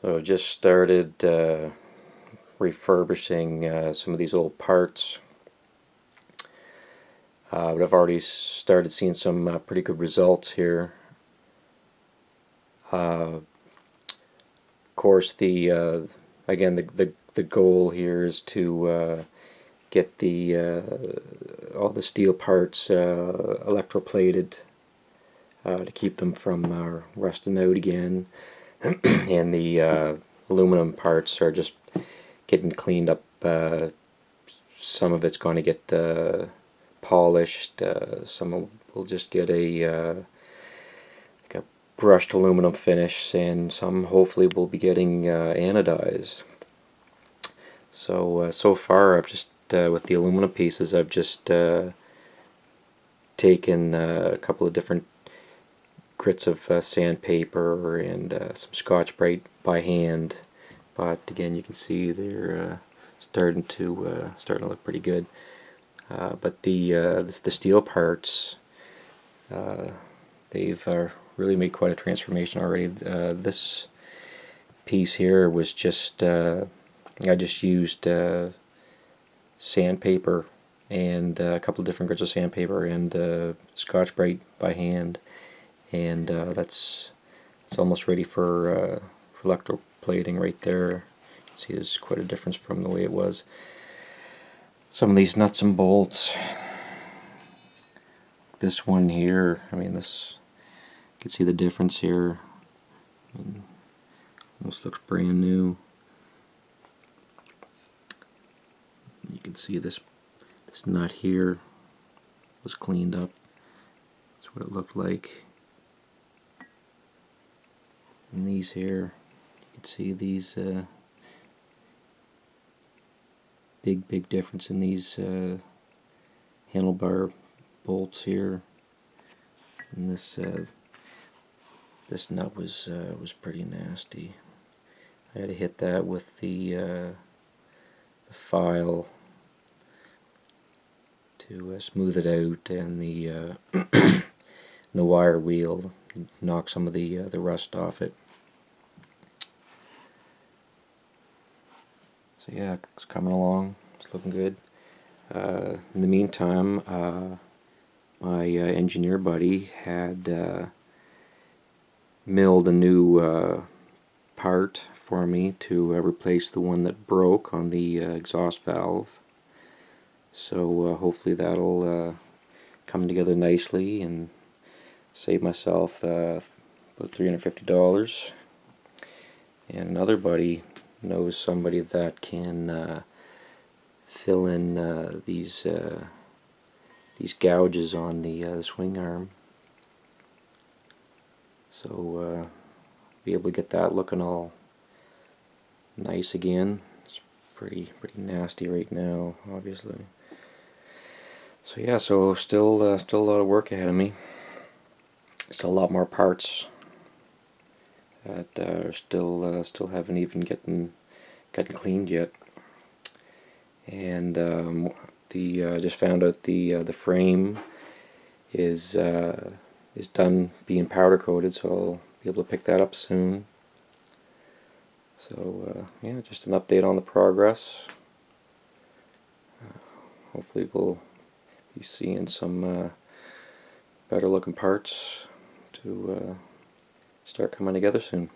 So I just started refurbishing some of these old parts. But I've already started seeing some pretty good results here. Of course, the again the goal here is to get the all the steel parts electroplated to keep them from rusting out again. And the aluminum parts are just getting cleaned up. Some of it's going to get polished. Some will just get like a brushed aluminum finish, and some hopefully will be getting anodized. So far I've just with the aluminum pieces I've just taken a couple of different grits of sandpaper and some Scotch-Brite by hand, but again you can see they're starting to look pretty good. But the steel parts, they've really made quite a transformation already. This piece here was just I just used sandpaper and a couple of different grits of sandpaper and Scotch-Brite by hand, and it's almost ready for electroplating right there. You can see there's quite a difference from the way it was. Some of these nuts and bolts, this one here, I mean, this, you can see the difference here. I mean, almost looks brand new. You can see this nut here was cleaned up. That's what it looked like. And these here, you can see these big difference in these handlebar bolts here. And this nut was pretty nasty. I had to hit that with the file to smooth it out, and the the wire wheel, knock some of the rust off it. So yeah, it's coming along. It's looking good. In the meantime, my engineer buddy had milled a new part for me to replace the one that broke on the exhaust valve. So hopefully that'll come together nicely and save myself about $350. And another buddy knows somebody that can fill in these gouges on the swing arm. So be able to get that looking all nice again. It's pretty nasty right now, obviously. So yeah, so still a lot of work ahead of me. Still a lot more parts that are still haven't even gotten cleaned yet. And just found out the frame is done being powder coated, so I'll be able to pick that up soon. So yeah, just an update on the progress. Hopefully we'll be seeing some better looking parts to start coming together soon.